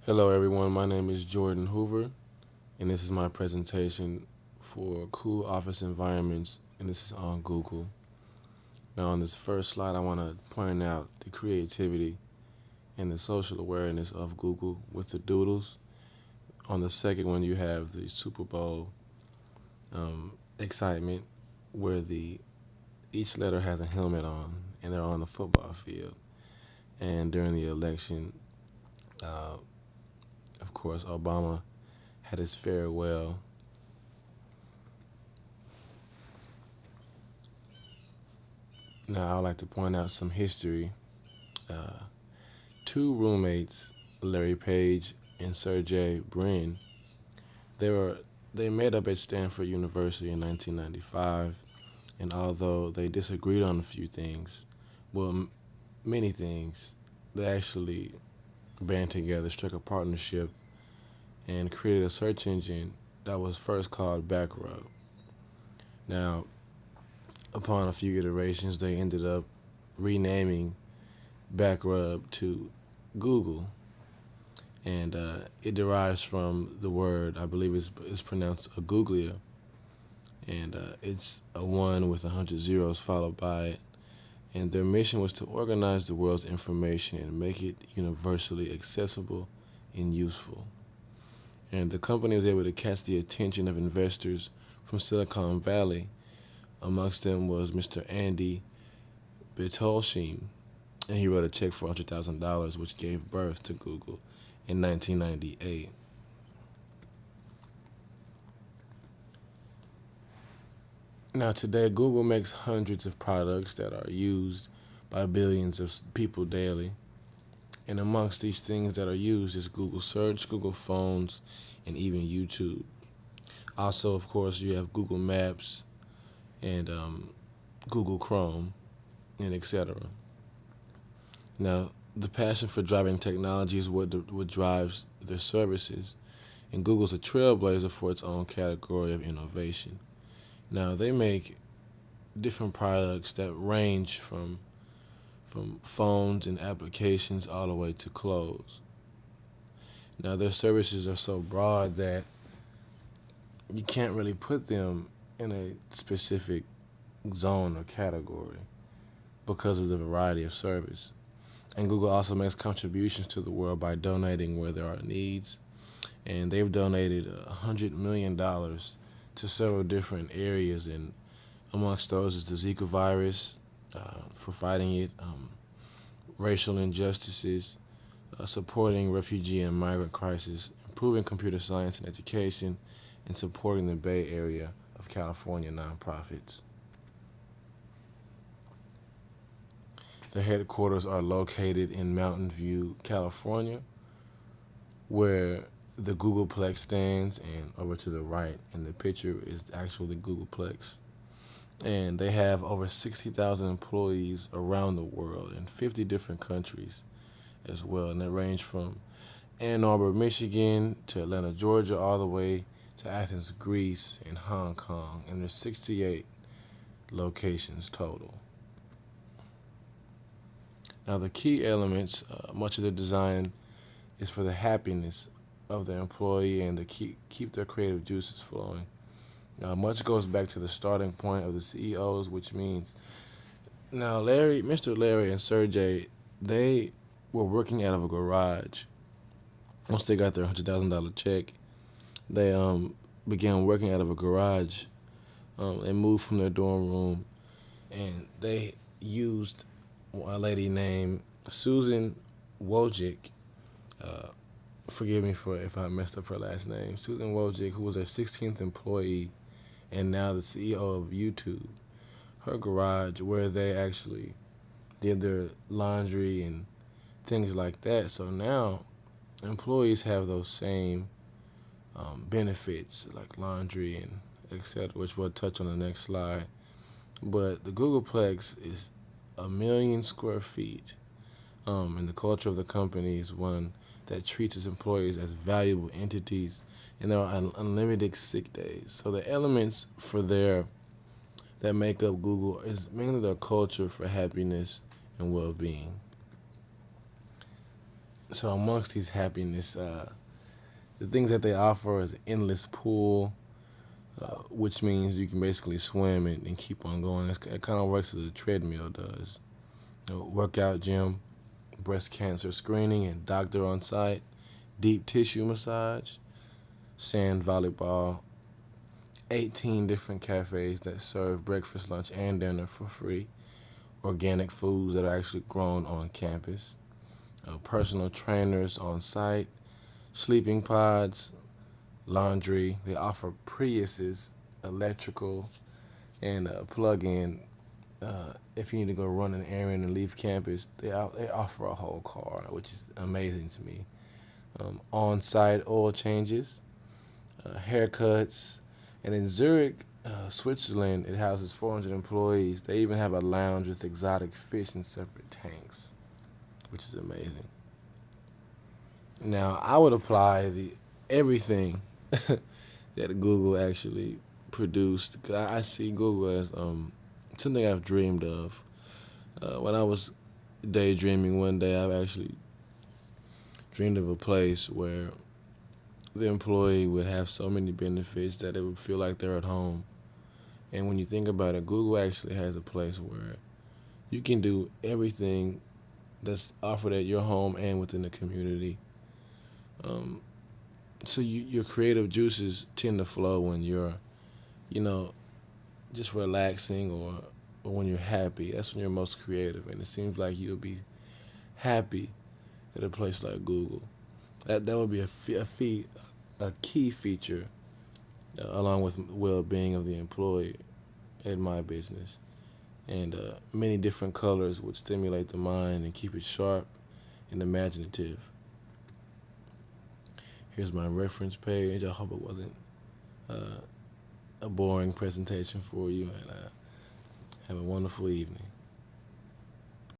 Hello, everyone. My name is Jordan Hoover, and this is my presentation for cool office environments, and this is on Google. Now, on this first slide, I want to point out the creativity and the social awareness of Google with the doodles. On the second one, you have the Super Bowl excitement, where the each letter has a helmet on, and they're on the football field. And during the election, uh, of course, Obama had his farewell. Now, I'd like to point out some history. Uh, Two roommates, Larry Page and Sergey Brin, they were they met up at Stanford University in 1995, and although they disagreed on a few things, well, many things, they actually band together, struck a partnership, and created a search engine that was first called Backrub. Now, upon a few iterations, they ended up renaming Backrub to Google, and it derives from the word, I believe it's pronounced aguglia, and it's a one with 100 zeros followed by it. And their mission was to organize the world's information and make it universally accessible and useful. And the company was able to catch the attention of investors from Silicon Valley. Amongst them was Mr. Andy Bechtolsheim, and he wrote a check for $100,000, which gave birth to Google in 1998. Now, today, Google makes hundreds of products that are used by billions of people daily. And amongst these things that are used is Google Search, Google Phones, and even YouTube. Also, of course, you have Google Maps and Google Chrome, and etc. Now, the passion for driving technology is what drives their services, and Google's a trailblazer for its own category of innovation. Now, they make different products that range from phones and applications all the way to clothes. Now, their services are so broad that you can't really put them in a specific zone or category because of the variety of service. And Google also makes contributions to the world by donating where there are needs. And they've donated $100 million to several different areas, and amongst those is the Zika virus, for fighting it, racial injustices, supporting refugee and migrant crisis, improving computer science and education, and supporting the Bay Area of California nonprofits. Their headquarters are located in Mountain View, California, where the Googleplex stands, and over to the right in the picture is actually Googleplex. And they have over 60,000 employees around the world in 50 different countries as well. And they range from Ann Arbor, Michigan to Atlanta, Georgia, all the way to Athens, Greece, and Hong Kong. And there's 68 locations total. Now, the key elements, much of the design is for the happiness of the employee and to keep their creative juices flowing. Much goes back to the starting point of the CEOs, which means now Mr. Larry and Sergey, they were working out of a garage. Once they got their $100,000 check, they began working out of a garage. They moved from their dorm room, and they used a lady named Susan Wojcik. Uh, Forgive me for if I messed up her last name. Susan Wojcik, who was their 16th employee and now the CEO of YouTube. Her garage, where they actually did their laundry and things like that. So now employees have those same benefits like laundry and etc., which we'll touch on the next slide. But the Googleplex is 1 million square feet, and the culture of the company is one that treats its employees as valuable entities, and there are unlimited sick days. So the elements for that make up Google is mainly their culture for happiness and well-being. So amongst these happiness, the things that they offer is an endless pool, which means you can basically swim and keep on going. It kind of works as a treadmill does. Workout gym, breast cancer screening and doctor on site, deep tissue massage, sand volleyball, 18 different cafes that serve breakfast, lunch, and dinner for free, organic foods that are actually grown on campus, personal trainers on site, sleeping pods, laundry. They offer Priuses, electrical, and plug-in. If you need to go run an errand and leave campus, they offer a whole car, which is amazing to me. On-site oil changes, haircuts, and in Zurich, Switzerland, it houses 400 employees. They even have a lounge with exotic fish in separate tanks, which is amazing. Now, I would apply the everything that Google actually produced. 'Cause I see Google as something I've dreamed of. When I was daydreaming one day, I've actually dreamed of a place where the employee would have so many benefits that it would feel like they're at home. And when you think about it, Google actually has a place where you can do everything that's offered at your home and within the community. Um, so your creative juices tend to flow when you're, you know, just relaxing or when you're happy. That's when you're most creative, and it seems like you'll be happy at a place like Google. That would be a key feature, along with well-being of the employee at my business. And many different colors would stimulate the mind and keep it sharp and imaginative. Here's my reference page. I hope it wasn't uh, a boring presentation for you, and have a wonderful evening.